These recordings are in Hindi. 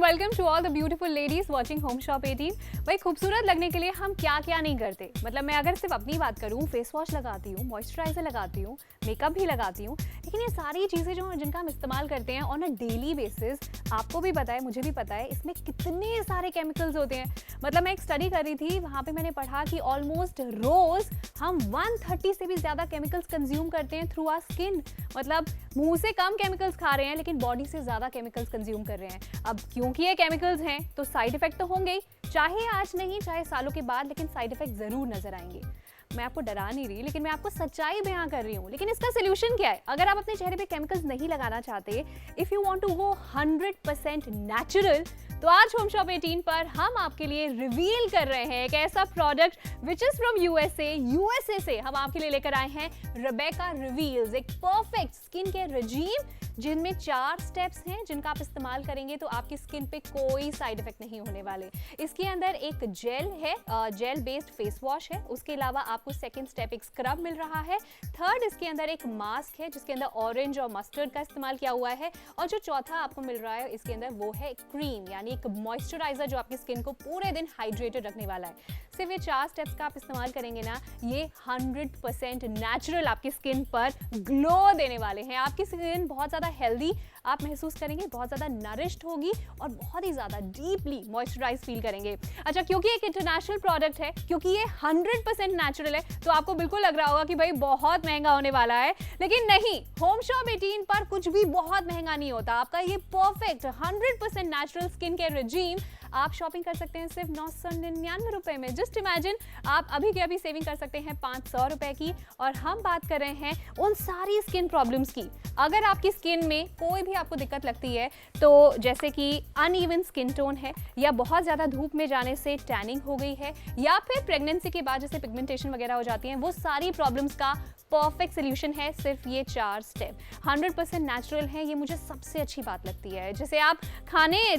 Welcome to all the beautiful ladies watching home shop 18। भाई खूबसूरत लगने के लिए हम क्या क्या नहीं करते। मतलब मैं अगर सिर्फ अपनी बात करूं, फेस वॉश लगाती हूं, मॉइस्चराइजर लगाती हूं, मेकअप भी लगाती हूं, लेकिन ये सारी चीज़ें जो जिनका हम इस्तेमाल करते हैं ऑन अ डेली बेसिस, आपको भी पता है, मुझे भी पता है, इसमें कितने सारे केमिकल्स होते हैं। मतलब मैं एक स्टडी कर रही थी, वहाँ पे मैंने पढ़ा कि ऑलमोस्ट रोज हम 130 से भी ज़्यादा केमिकल्स कंज्यूम करते हैं थ्रू आवर स्किन। मतलब मुंह से कम केमिकल्स खा रहे हैं लेकिन बॉडी से ज़्यादा केमिकल्स कंज्यूम कर रहे हैं। अब क्योंकि ये केमिकल्स हैं तो साइड इफेक्ट तो होंगे ही, चाहे आज नहीं चाहे सालों के बाद, लेकिन साइड इफेक्ट ज़रूर नजर आएंगे। मैं आपको डरा नहीं रही, लेकिन मैं आपको सच्चाई बयां कर रही हूँ। लेकिन इसका सोल्यूशन क्या है? अगर आप अपने चेहरे पे केमिकल्स नहीं लगाना चाहते, if you want to go 100% natural, तो आज होम शॉप 18 पर हम आपके लिए रिवील कर रहे हैं एक ऐसा product which is from USA से हम आपके लिए लेकर आए हैं रेबेका रिवील्स, एक परफेक्ट स्किन केयर रेजीम जिनमें 4 स्टेप्स हैं जिनका आप इस्तेमाल करेंगे तो आपकी स्किन पे कोई साइड इफेक्ट नहीं होने वाले। इसके अंदर एक जेल है, जेल बेस्ड फेस वॉश है। उसके अलावा आपको सेकंड स्टेप एक स्क्रब मिल रहा है। थर्ड, इसके अंदर एक मास्क है जिसके अंदर ऑरेंज और मस्टर्ड का इस्तेमाल किया हुआ है। और जो चौथा आपको मिल रहा है इसके अंदर वो है क्रीम, यानी एक मॉइस्चराइजर जो आपकी स्किन को पूरे दिन हाइड्रेटेड रखने वाला है। सिर्फ ये 4 स्टेप्स का आप इस्तेमाल करेंगे ना, ये 100% नेचुरल आपकी स्किन पर ग्लो देने वाले हैं। आपकी स्किन बहुत ज़्यादा हेल्दी आप महसूस करेंगे, बहुत ज़्यादा नरिश्ड होगी और बहुत ही ज़्यादा डीपली मॉइस्चराइज फील करेंगे। अच्छा, क्योंकि एक इंटरनेशनल प्रोडक्ट है, क्योंकि ये 100% नेचुरल है, तो आपको बिल्कुल लग रहा होगा कि भाई बहुत महंगा होने वाला है, लेकिन नहीं, होम शॉप 18 पर कुछ भी बहुत महंगा नहीं होता। आपका ये perfect 100% natural skin care regime आप शॉपिंग कर सकते हैं सिर्फ 999 रुपए में। जस्ट इमेजिन, आप अभी के अभी सेविंग कर सकते हैं 500 रुपए की। और हम बात कर रहे हैं उन सारी स्किन प्रॉब्लम्स की। अगर आपकी स्किन में कोई भी आपको दिक्कत लगती है, तो जैसे कि अनइवन स्किन टोन है, या बहुत ज़्यादा धूप में जाने से टैनिंग हो गई है, या फिर प्रेगनेंसी के बाद जैसे पिगमेंटेशन वगैरह हो जाती हैं, वो सारी प्रॉब्लम्स का परफेक्ट सोल्यूशन है सिर्फ ये 4 स्टेप। 100% नेचुरल है, ये मुझे सबसे अच्छी बात लगती है। जैसे आप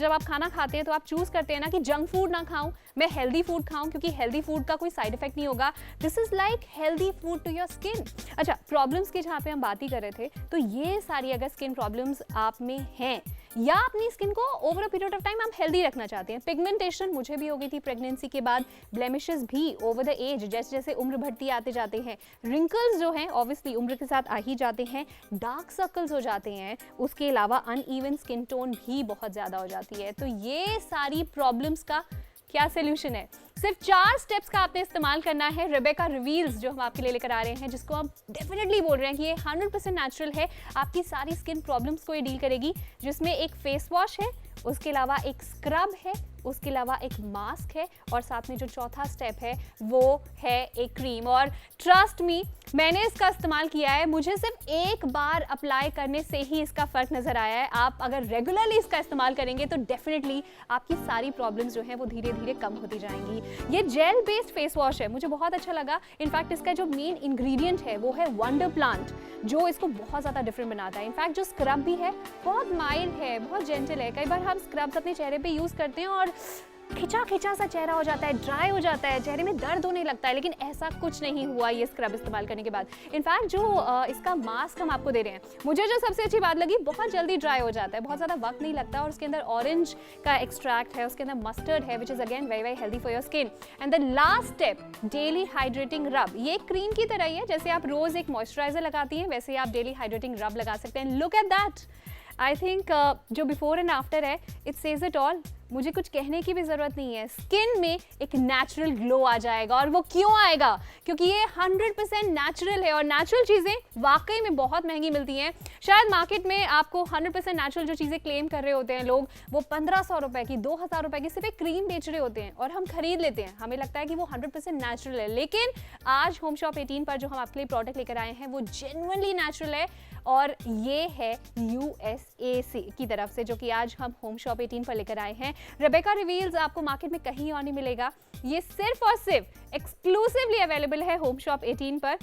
जब आप खाना खाते हैं तो आप चूज करते हैं ना कि जंक फूड ना खाऊं, मैं हेल्दी फूड खाऊं, क्योंकि हेल्दी फूड का कोई साइड इफेक्ट नहीं होगा। This is like healthy food to your skin. अच्छा, प्रॉब्लम्स की जहाँ पे हम बात ही कर रहे थे, तो ये सारी अगर स्किन प्रॉब्लम्स आप में हैं, या अपनी स्किन को over a period of time आप हेल्दी रखना चाहते हैं, पिगमेंटेशन मुझे भी हो गई थी प्रेगनेंसी के बाद, ब्लेमिशेस भी ओवर द एज, जैसे जैसे उम्र बढ़ती आते जाते हैं, रिंकल्स जो हैं ऑब्वियसली उम्र के साथ आ ही जाते हैं, डार्क सर्कल्स हो जाते हैं, उसके अलावा अनइवन स्किन टोन भी बहुत ज़्यादा हो जाती है। तो ये सारी प्रॉब्लम्स का क्या सोल्यूशन है? सिर्फ 4 स्टेप्स का आपने इस्तेमाल करना है। रेबेका रिवील्स जो हम आपके लिए लेकर आ रहे हैं, जिसको हम डेफिनेटली बोल रहे हैं कि ये 100% नेचुरल है, आपकी सारी स्किन प्रॉब्लम्स को ये डील करेगी। जिसमें एक फेस वॉश है, उसके अलावा एक स्क्रब है, उसके अलावा एक मास्क है, और साथ में जो चौथा स्टेप है वो है एक क्रीम। और ट्रस्ट मी, मैंने इसका इस्तेमाल किया है, मुझे सिर्फ एक बार अप्लाई करने से ही इसका फर्क नजर आया है। आप अगर रेगुलरली इसका इस्तेमाल करेंगे तो डेफिनेटली आपकी सारी प्रॉब्लम्स जो हैं वो धीरे धीरे कम होती जाएंगी। ये जेल बेस्ड फेस वॉश है, मुझे बहुत अच्छा लगा। इनफैक्ट इसका जो मेन इंग्रेडिएंट है वो है वंडर प्लांट, जो इसको बहुत ज़्यादा डिफरेंट बनाता है। इनफैक्ट जो स्क्रब भी है बहुत माइल्ड है, बहुत जेंटल है। कई बार हम स्क्रब्स अपने चेहरे पे यूज़ करते हैं और खिंचा खिंचा सा चेहरा हो जाता है, ड्राई हो जाता है, चेहरे में दर्द होने लगता है, लेकिन ऐसा कुछ नहीं हुआ ये स्क्रब इस्तेमाल करने के बाद। इनफैक्ट जो इसका मास्क हम आपको दे रहे हैं, मुझे जो सबसे अच्छी बात लगी, बहुत जल्दी ड्राई हो जाता है, बहुत ज़्यादा वक्त नहीं लगता, और उसके अंदर ऑरेंज का एक्सट्रैक्ट है, उसके अंदर मस्टर्ड है, which is again very very healthy for your skin. And the last step, daily hydrating रब। ये क्रीम की तरह ही है, जैसे आप रोज़ एक मॉइस्चराइजर लगाती हैं, वैसे आप डेली हाइड्रेटिंग रब लगा सकते हैं। Look at that, I think जो बिफोर एंड आफ्टर है, इट सेज इट ऑल। मुझे कुछ कहने की भी ज़रूरत नहीं है, स्किन में एक नेचुरल ग्लो आ जाएगा। और वो क्यों आएगा? क्योंकि ये 100% नेचुरल है, और नेचुरल चीज़ें वाकई में बहुत महंगी मिलती हैं। शायद मार्केट में आपको 100% नेचुरल जो चीज़ें क्लेम कर रहे होते हैं लोग, वो 1500 रुपए की, 2000 रुपए की सिर्फ एक क्रीम बेच रहे होते हैं, और हम खरीद लेते हैं, हमें लगता है कि वो 100% नेचुरल है। लेकिन आज होम शॉप 18 पर जो हम आपके लिए प्रोडक्ट लेकर आए हैं वो जेन्युइनली नेचुरल है, और ये है यूएसए की तरफ से, जो कि आज हम होम शॉप 18 पर लेकर आए हैं। रेबेका रिवील्स आपको मार्केट में कहीं और नहीं मिलेगा, ये सिर्फ और सिर्फ एक्सक्लूसिवली अवेलेबल है होम शॉप 18 पर।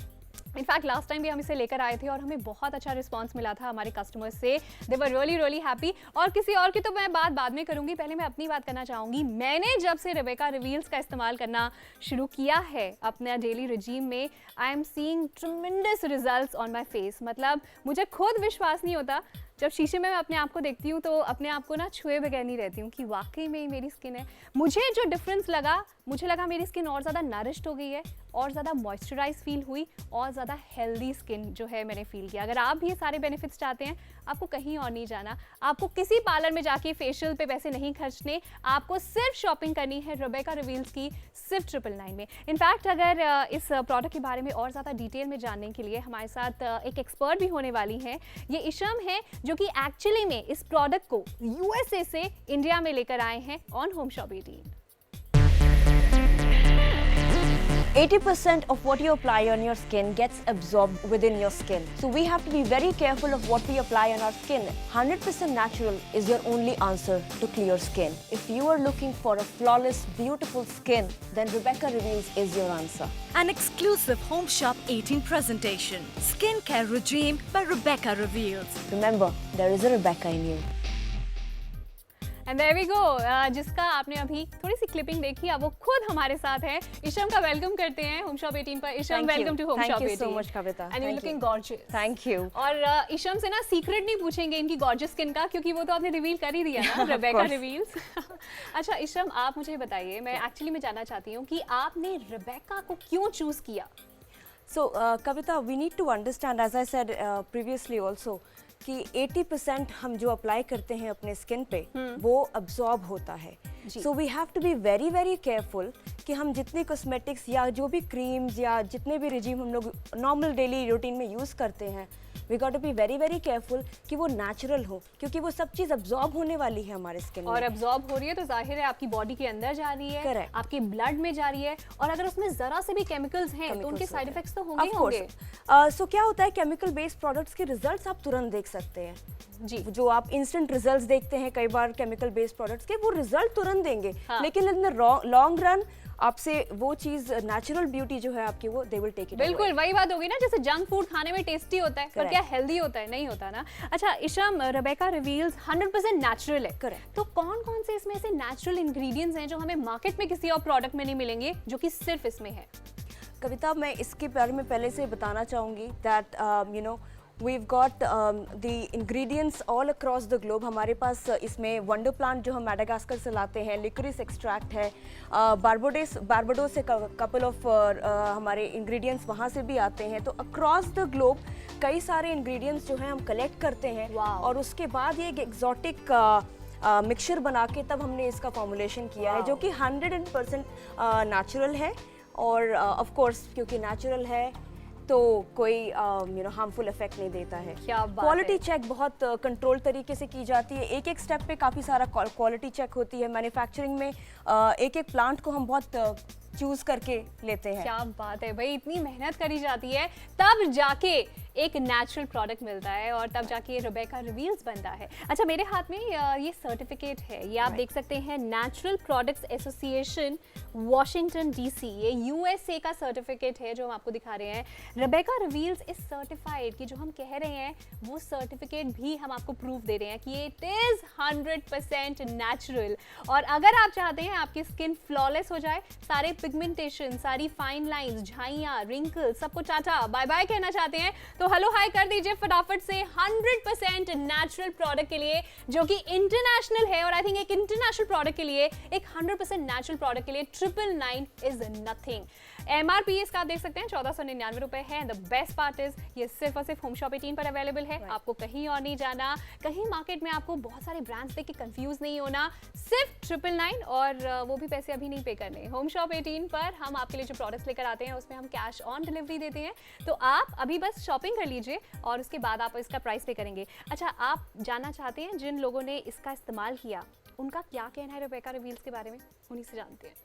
इनफैक्ट लास्ट टाइम भी हम इसे लेकर आए थे और हमें बहुत अच्छा रिस्पांस मिला था हमारे कस्टमर्स से। दे वर रियली हैप्पी। और किसी और की तो मैं बात बाद में करूंगी, पहले मैं अपनी बात करना चाहूंगी। मैंने जब से रेबेका रिवील्स का इस्तेमाल करना शुरू किया है अपने डेली रिजीम में, I am seeing ट्रेमेंडस results on my face. मतलब मुझे खुद विश्वास नहीं होता जब शीशे में मैं अपने आप को देखती हूँ तो अपने आप को ना छुए बगैर नहीं रहती हूँ कि वाकई में ही मेरी स्किन है। मुझे जो डिफरेंस लगा, मुझे लगा मेरी स्किन और ज़्यादा नरिश्ड हो गई है, और ज़्यादा मॉइस्चराइज फील हुई, और ज़्यादा हेल्दी स्किन जो है मैंने फील किया। अगर आप भी ये सारे बेनिफिट्स चाहते हैं, आपको कहीं और नहीं जाना, आपको किसी पार्लर में जाके फेशियल पे पैसे नहीं खर्चने, आपको सिर्फ शॉपिंग करनी है रेबेका रिवील्स की सिर्फ 999 में। इनफैक्ट अगर इस प्रोडक्ट के बारे में और ज़्यादा डिटेल में जानने के लिए हमारे साथ एक एक्सपर्ट भी होने वाली हैं, ये इशम है जो कि एक्चुअली में इस प्रोडक्ट को यूएसए से इंडिया में लेकर आए हैं on home shop 18। 80% of what you apply on your skin gets absorbed within your skin. So we have to be very careful of what we apply on our skin. 100% natural is your only answer to clear skin. If you are looking for a flawless, beautiful skin, then Rebecca Reveals is your answer. An exclusive Home Shop 18 presentation. Skincare Regime by Rebecca Reveals. Remember, there is a Rebecca in you. And there we go, जिसका आपने अभी थोड़ी सी क्लिपिंग देखी, अब वो खुद हमारे साथ है। इशम का वेलकम करते हैं होम शॉप 18 पर। इशम, welcome to home shop 18। Thank you so much, Kavita. And you looking gorgeous. Thank you. और इशम से ना सीक्रेट नहीं पूछेंगे इनकी गॉर्जियस स्किन का, क्योंकि वो तो आपने रिवील कर ही दिया ना, रेबेका रिवील्स। अच्छा इशम, आप मुझे बताइए, मैं एक्चुअली में जानना चाहती हूँ कि आपने रेबेका को क्यों चूज किया? So, Kavita, we need to understand, as I said previously also, कि 80% हम जो अप्लाई करते हैं अपने स्किन पे वो अब्सॉर्ब होता है। So we have to be very very careful कि हम जितनी कॉस्मेटिक्स या जो भी क्रीम्स या जितने भी रिजीम हम लोग नॉर्मल डेली रूटीन में यूज़ करते हैं, we got to be very very careful कि वो नेचुरल हो, क्योंकि वो सब चीज़ अब्सॉर्ब होने वाली है हमारे स्किन में। और अब्सॉर्ब हो रही है तो जाहिर है आपकी बॉडी के अंदर जा रही है, Correct. आपके ब्लड में जा रही है, और अगर उसमें जरा से भी केमिकल्स हैं तो उनके साइड इफेक्ट्स तो होंगे ही Of होंगे। course. So क्या होता है, केमिकल बेस्ड प्रोडक्ट्स के रिजल्ट्स आप तुरंत देख सकते हैं जी। जो आप इंस्टेंट रिजल्ट्स देखते हैं कई बार केमिकल बेस्ड प्रोडक्ट्स के, वो रिजल्ट तुरंत देंगे। हाँ। लेकिन इन द लॉन्ग रन आपसे वो चीज नेचुरल ब्यूटी जो है आपकी, वो दे विल टेक इट। बिल्कुल वही बात होगी ना, जैसे जंक फूड खाने में टेस्टी होता है, पर Correct. क्या हेल्दी होता है? नहीं होता ना। अच्छा इशम, रेबेका रिवील्स 100% नेचुरल है। Correct. तो कौन कौन से इसमें से नेचुरल इंग्रेडिएंट्स हैं जो हमें मार्केट में किसी और प्रोडक्ट में नहीं मिलेंगे, जो कि सिर्फ इसमें है? कविता, मैं इसके बारे में पहले से बताना चाहूँगी that you know we've got the ingredients all across the globe. हमारे पास इसमें वंडर प्लांट जो हम मैडागास्कर से लाते हैं, लिकोरिस एक्सट्रैक्ट है, बारबाडोस से कपल ऑफ हमारे इंग्रेडिएंट्स वहाँ से भी आते हैं। तो अक्रॉस द ग्लोब कई सारे इंग्रेडिएंट्स जो हैं हम कलेक्ट करते हैं। Wow. और उसके बाद ये एक एग्जॉटिक मिक्सचर बना के तब हमने इसका फॉर्मुलेशन किया है, जो कि 100% नेचुरल है। और ऑफ कोर्स क्योंकि नेचुरल है तो कोई हार्मफुल इफेक्ट नहीं देता है। क्या बात क्वालिटी है। चेक बहुत कंट्रोल तरीके से की जाती है, एक एक स्टेप पे काफ़ी सारा क्वालिटी चेक होती है। मैन्युफैक्चरिंग में एक एक प्लांट को हम बहुत चूज करके लेते हैं। क्या बात है भाई, इतनी मेहनत करी जाती है तब जाके एक नेचुरल प्रोडक्ट मिलता है, और तब जाके ये रेबेका रिवील्स बनता है। अच्छा मेरे हाथ में ये सर्टिफिकेट है, ये आप देख सकते हैं, natural products association Washington DC, ये यूएसए का सर्टिफिकेट है जो हम आपको दिखा रहे हैं। रेबेका रिवील्स इज सर्टिफाइड, कि जो हम कह रहे हैं वो सर्टिफिकेट भी हम आपको प्रूफ दे रहे हैं कि इट इज 100% नेचुरल। और अगर आप चाहते हैं आपकी स्किन फ्लॉलेस हो जाए, सारे पिगमेंटेशन, सारी फाइन लाइंस, झाइयाँ, रिंकल्स, सबको टाटा बाय बाय कहना चाहते हैं, तो हेलो हाय कर दीजिए फटाफट से 100% नेचुरल प्रोडक्ट के लिए, जो कि इंटरनेशनल है। और आई थिंक एक इंटरनेशनल प्रोडक्ट के लिए, एक 100% नेचुरल प्रोडक्ट के लिए 999 इज नथिंग। MRP इसका आप देख सकते हैं 1499 रुपए है। द बेस्ट पार्ट इज ये सिर्फ और सिर्फ होम शॉप 18 पर अवेलेबल है। आपको कहीं और नहीं जाना, कहीं मार्केट में आपको बहुत सारे ब्रांड्स देख के कंफ्यूज नहीं होना, सिर्फ 999, और वो भी पैसे अभी नहीं पे करने। होम शॉप 18 पर हम आपके लिए जो प्रोडक्ट्स लेकर आते हैं उसमें हम कैश ऑन डिलीवरी देते हैं, तो आप अभी बस शॉपिंग कर लीजिए और उसके बाद आप इसका प्राइस पे करेंगे। अच्छा आप जानना चाहते हैं जिन लोगों ने इसका इस्तेमाल किया उनका क्या कहना है रेबेका रिवील्स के बारे में? उन्हीं से जानते हैं।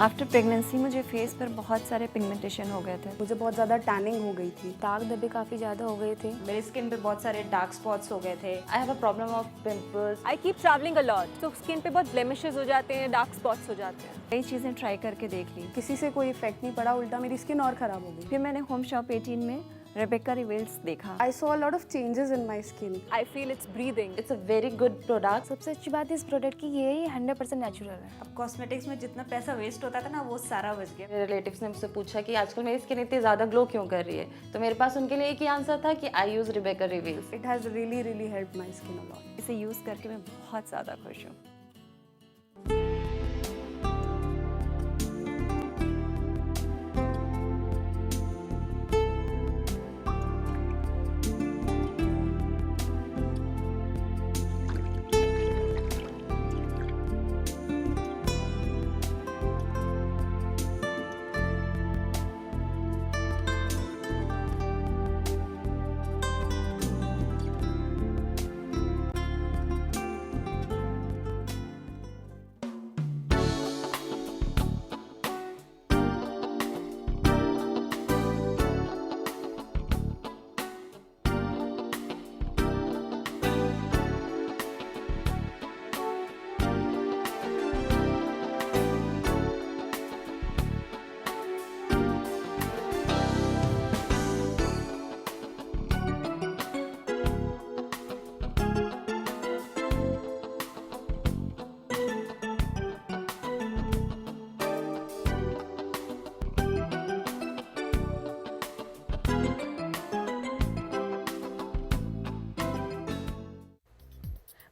आफ्टर प्रेगनेंसी मुझे फेस पर बहुत सारे पिगमेंटेशन हो गए थे, मुझे बहुत ज़्यादा टैनिंग हो गई थी, दाग धब्बे काफ़ी ज़्यादा हो गए थे, मेरे स्किन पे बहुत सारे डार्क स्पॉट्स हो गए थे। I have a problem of pimples. I keep travelling a lot, तो स्किन पे बहुत ब्लेमिशेस हो जाते हैं, डार्क स्पॉट्स हो जाते हैं। कई चीज़ें ट्राई करके देख ली। किसी से कोई इफेक्ट नहीं पड़ा, उल्टा मेरी स्किन और ख़राब हो गई। फिर मैंने होम शॉप 18 में रेबेका रिवील्स देखा। I saw a lot of changes in my skin. I feel it's breathing. It's a very good product. सबसे अच्छी बात है इस प्रोडक्ट की ये है 100% नेचुरल है। अब कॉस्मेटिक्स में जितना पैसा वेस्ट होता था ना वो सारा बच गया। मेरे रिलेटिव्स ने मुझसे पूछा कि आजकल मेरी स्किन इतनी ज़्यादा ग्लो क्यों कर रही है, तो मेरे पास उनके लिए एक ही आंसर था कि I use Rebecca reveals. It has really helped my skin a lot. इसे यूज़ करके मैं बहुत ज़्यादा खुश हूँ।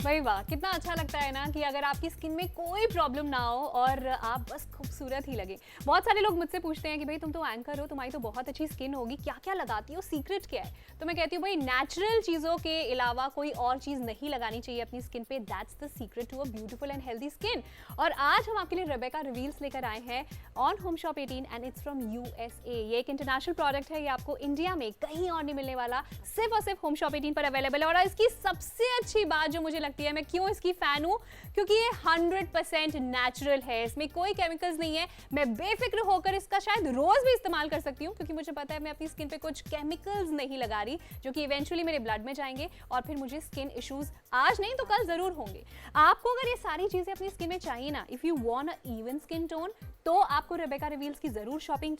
भाई वाह, कितना अच्छा लगता है ना कि अगर आपकी स्किन में कोई प्रॉब्लम ना हो और आप बस खूबसूरत ही लगे। बहुत सारे लोग मुझसे पूछते हैं कि भाई तुम तो एंकर हो, तुम्हारी तो बहुत अच्छी स्किन होगी, क्या क्या लगाती हो, सीक्रेट क्या है? तो मैं कहती हूँ भाई नेचुरल चीज़ों के अलावा कोई और चीज़ नहीं लगानी चाहिए अपनी स्किन पे। That's the secret to a beautiful and healthy skin. और आज हम आपके लिए रेबेका रिवील्स लेकर आए हैं on home shop 18 and it's from USA। ये एक इंटरनेशनल प्रोडक्ट है, ये आपको इंडिया में कहीं और नहीं मिलने वाला, सिर्फ और सिर्फ होम शॉप 18 पर अवेलेबल है। और इसकी सबसे अच्छी बात जो मुझे लगती है, मैं क्यों इसकी फैन हूँ, क्योंकि ये 100% नेचुरल है, इसमें कोई केमिकल्स नहीं है। मैं बेफिक्र होकर इसका शायद रोज भी इस्तेमाल कर सकती हूँ, क्योंकि मुझे पता है मैं अपनी स्किन पे कुछ केमिकल्स नहीं लगा रही जो कि इवेंचुअली मेरे ब्लड में जाएंगे और फिर मुझे स्किन इश्यूज आज नहीं तो कल जरूर होंगे। आपको अगर ये सारी चीजें अपनी स्किन में चाहिए ना, if you want a even skin tone, तो आपको रेबेका रिवील्स की जरूर शॉपिंग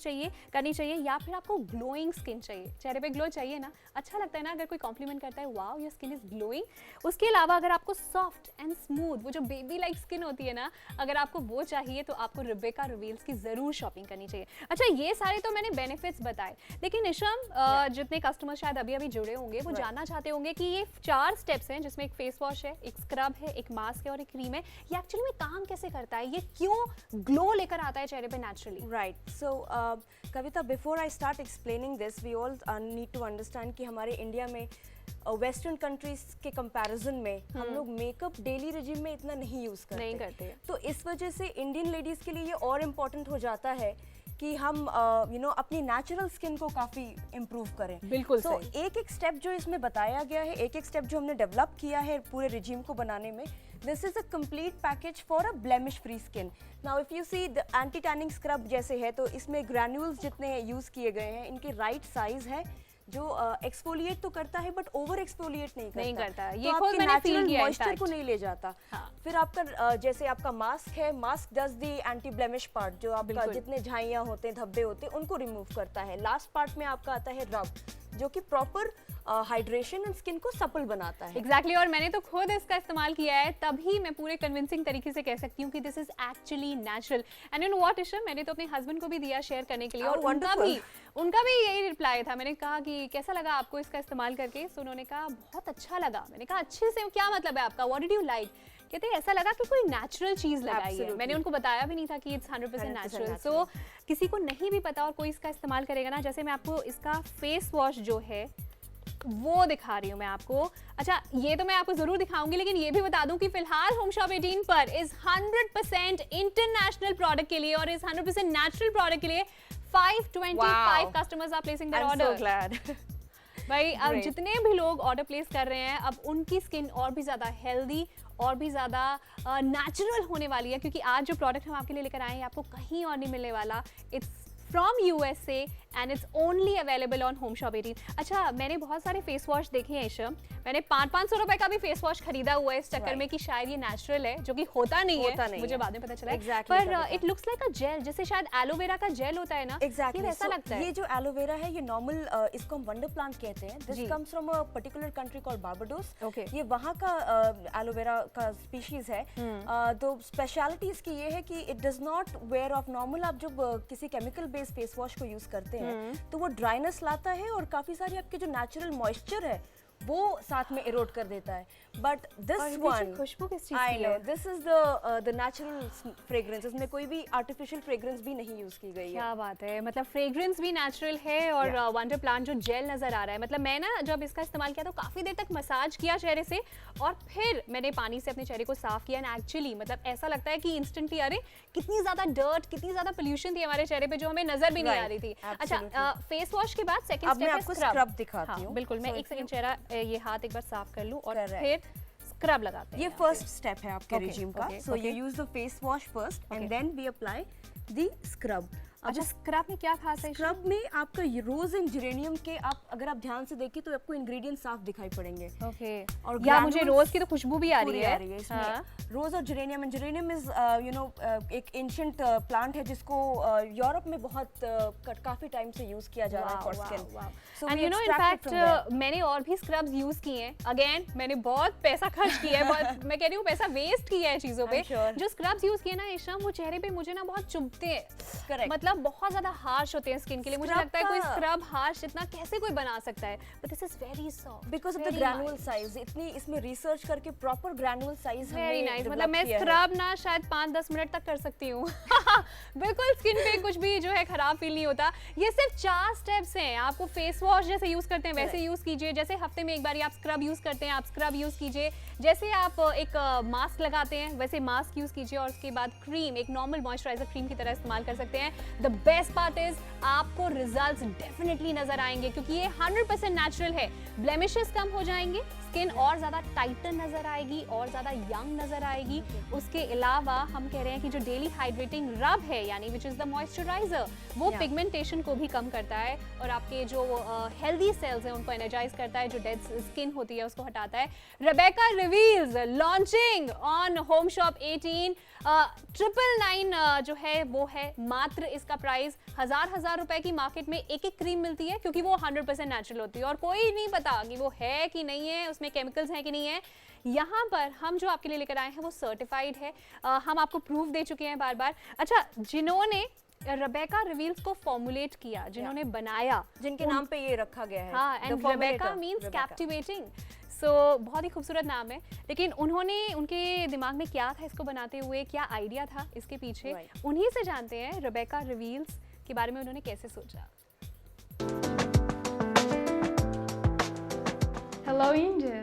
करनी चाहिए। या फिर आपको ग्लोइंग स्किन चाहिए, चेहरे पे ग्लो चाहिए ना, अच्छा लगता है ना अगर कोई कॉम्प्लीमेंट करता है, wow your skin is glowing. उसके अलावा अगर आपको सॉफ्ट एंड स्मूथ, वो जो बेबी लाइक स्किन होती है ना, अगर आपको वो चाहिए तो आपको रेबेका रिवील्स की जरूर शॉपिंग करनी चाहिए। अच्छा, ये सारे तो मैंने बेनिफिट्स बताए, लेकिन निशम जितने कस्टमर शायद अभी अभी जुड़े होंगे वो जानना चाहते होंगे कि ये 4 स्टेप्स हैं, जिसमें एक फेस वॉश है, एक स्क्रब है, एक मास्क है और एक क्रीम है, ये एक्चुअली में काम कैसे करता है, ये क्यों ग्लो लेकर आता है चेहरे पे naturally? Right, so Kavita, before I start explaining this, we all need to understand कि हमारे इंडिया में वेस्टर्न कंट्रीज के कंपैरिजन में हम लोग मेकअप डेली रिजिम में इतना नहीं यूज़ करते। नहीं करते। तो इस वजह से इंडियन लेडीज़ के लिए ये और इम्पोर्टेंट हो जाता है कि हम अपनी नेचुरल स्किन को काफ़ी इम्प्रूव करें। बिल्कुल तो सही। एक स्टेप जो इसमें बताया गया है, एक स्टेप जो हमने डेवलप किया है पूरे रिजिम को बनाने में, this is a complete package for a blemish free skin. Now if you see the anti tanning scrub जैसे है, तो इसमें ग्रैन्यूल्स जितने यूज़ किए गए हैं, इनके राइट साइज है, जो एक्सफोलिएट तो करता है बट ओवर एक्सफोलिएट नहीं करता। ये तो खुद आपके मैंने फील नेचुरल किया मॉइस्चर को इनफैक्ट। नहीं ले जाता। हाँ। फिर आपका जैसे आपका मास्क है, mask does the anti blemish part, जो आपका बिल्कुल। जितने झाइयाँ होते हैं, धब्बे होते हैं, उनको रिमूव करता है। लास्ट पार्ट में आपका आता है रब, जो कि प्रॉपर हाइड्रेशन एंड स्किन को सपल बनाता है। एग्जैक्टली, और मैंने तो खुद इसका इस्तेमाल किया है, तभी मैं पूरे कन्विंसिंग तरीके से कह सकती हूँ कि this is actually natural. And you know what Isha, मैंने तो अपने हस्बैंड को भी दिया शेयर करने के लिए, और उनका भी यही रिप्लाई था। मैंने कहा कि कैसा लगा आपको इसका इस्तेमाल करके, सो उन्होंने कहा बहुत अच्छा लगा। मैंने कहा अच्छे से क्या मतलब है आपका, व्हाट डिड यू लाइक? कहते ऐसा लगा कि कोई नेचुरल चीज लगाई है। मैंने उनको बताया भी नहीं था कि इट्स 100% नेचुरल। सो किसी को नहीं भी पता और कोई इसका इस्तेमाल करेगा ना, जैसे मैं आपको इसका फेस वॉश जो है वो दिखा रही हूँ मैं आपको। अच्छा, ये तो मैं आपको जरूर दिखाऊंगी, लेकिन ये भी बता दूं कि फिलहाल होम शॉप 18 पर इस 100% इंटरनेशनल प्रोडक्ट के लिए और इस 100% नेचुरल प्रोडक्ट के लिए 525 customers are placing their order. I'm so glad. भाई अब जितने भी लोग ऑर्डर प्लेस कर रहे हैं, अब उनकी स्किन और भी ज़्यादा हेल्दी और भी ज़्यादा नेचुरल होने वाली है, क्योंकि आज जो प्रोडक्ट हम आपके लिए लेकर आए हैं आपको कहीं और नहीं मिलने वाला। It's from USA and it's only available on home shop 18। अच्छा, मैंने बहुत सारे फेस वॉश देखे हैं ईशा, मैंने 500-500 रुपए का भी फेस वॉश खरीदा हुआ है इस चक्कर में कि शायद ये नेचुरल है, जो कि होता नहीं है, मुझे बाद में पता चला Exactly, पर it looks like a gel, जैसे शायद एलोवेरा का जेल होता है ना, Exactly. ये वैसा So, लगता है। ये जो एलोवेरा है, ये नॉर्मल इसको हम वंडर प्लांट कहते हैं। This comes from a particular country called Barbados. Okay. ये वहाँ का एलोवेरा का स्पीशीज है। तो स्पेशलिटी इसकी ये है कि it does not wear off normal. आप जब किसी केमिकल बेस्ड फेस वॉश को यूज करते हैं तो वो ड्राइनेस लाता है और काफी सारी आपके जो नेचुरल मॉइस्चर है वो साथ में इरोड कर देता है। बट दिस वन, खुशबू किस चीज आई की नो, है? This is the natural fragrance. इसमें कोई भी आर्टिफिशियल फ्रेग्रेंस भी नहीं यूज की गई है। क्या बात है, मतलब फ्रेग्रेंस भी नेचुरल है और वंडर प्लांट जो जेल नजर आ रहा है, मतलब मैं ना जब इसका इस्तेमाल किया तो काफी देर तक मसाज किया चेहरे से और फिर मैंने पानी से अपने चेहरे को साफ किया एंड एक्चुअली मतलब ऐसा लगता है कि इंस्टेंटली अरे कितनी ज्यादा डर्ट, कितनी ज्यादा पोल्यूशन थी हमारे चेहरे पे जो हमें नजर भी नहीं आ रही थी। अच्छा, फेस वॉश के बाद सेकंड अब स्टेप मैं है आपको स्क्रब। स्क्रब दिखाती हूँ। बिल्कुल, मैं एक सेकंड चेहरा ये हाथ एक बार साफ कर लूं और Correct. फिर स्क्रब लगाते हैं। ये फर्स्ट स्टेप है आपके Okay, रिजीम का। okay, so you okay. Use the face wash first Okay. And then we apply the scrub. अच्छा, स्क्रब में क्या खास है? स्क्रब में आपका रोज एंड जेरेनियम के, आप अगर आप ध्यान से देखें तो आपको इंग्रेडिएंट साफ दिखाई पड़ेंगे। ओके, और या मुझे granules रोज की तो खुशबू भी आ रही पूरी है। इसमें। हाँ। रोज और geranium, and geranium is you know एक एंशिएंट प्लांट है जिसको यूरोप में बहुत काफी टाइम से यूज किया जा रहा है for skin. And you no in fact मैंने और भी स्क्रब्स यूज किए हैं। अगेन मैंने बहुत पैसा खर्च किया है, बहुत मैं कह रही हूँ पैसा वेस्ट किया है चीजों पे। sure. जो स्क्रब्स यूज किए ना ईशा, वो चेहरे पे मुझे ना बहुत चुभते हैं। Correct. मतलब बहुत ज्यादा हार्श होते हैं स्किन के लिए। मुझे Scrub लगता है कोई का- स्क्रब हार्श इतना कैसे कोई बना सकता है, but this is very soft because of the granule size. इतनी इसमें रिसर्च करके proper granule size very nice. मतलब मैं स्क्रब ना शायद 5-10 मिनट तक कर सकती हूँ। बिल्कुल स्किन पे कुछ भी जो है खराब फील नहीं होता। ये सिर्फ 4 स्टेप्स हैं। आपको फेस वॉश जैसे यूज करते हैं वैसे यूज कीजिए, जैसे हफ्ते में एक बार आप स्क्रब यूज करते हैं आप स्क्रब यूज कीजिए, जैसे आप एक मास्क लगाते हैं वैसे मास्क यूज कीजिए, और उसके बाद क्रीम एक नॉर्मल मॉइस्चराइजर क्रीम की तरह इस्तेमाल कर सकते हैं। द बेस्ट पार्ट इज आपको रिजल्ट्स डेफिनेटली नजर आएंगे क्योंकि ये 100% नेचुरल है। ब्लेमिशेस कम हो जाएंगे, स्किन और ज्यादा टाइटन नजर आएगी और ज्यादा यंग नजर आएगी। उसके अलावा हम कह रहे हैं कि जो डेली हाइड्रेटिंग रब है यानी विच इज द मॉइस्चराइजर, वो पिगमेंटेशन को भी कम करता है और आपके जो हेल्दी सेल्स हैं उनको एनर्जाइज करता है, जो डेड स्किन होती है उसको हटाता है। Rebecca reveals launching on home shop 18 999 जो है वो है मात्र। इसका प्राइस हजार रुपए की मार्केट में एक क्रीम मिलती है क्योंकि वो 100% नेचुरल होती है और कोई नहीं पता कि वो है कि नहीं है, उसमें केमिकल्स हैं कि नहीं है। यहाँ पर हम जो आपके लिए लेकर आए हैं वो सर्टिफाइड है। हम आपको प्रूफ दे चुके हैं बार बार। अच्छा, जिन्होंने रेबेका रिवील्स को फॉर्मुलेट किया, जिन्होंने बनाया, जिनके नाम पे ये रखा गया है। हाँ, The and formulator, Rebecca means Rebecca. Captivating. So बहुत ही खूबसूरत नाम है, लेकिन उनके दिमाग में क्या था इसको बनाते हुए, क्या आइडिया था इसके पीछे, Right. उन्हीं से जानते हैं रेबेका रिवील्स के बारे में उन्होंने कैसे सोचा। Hello India.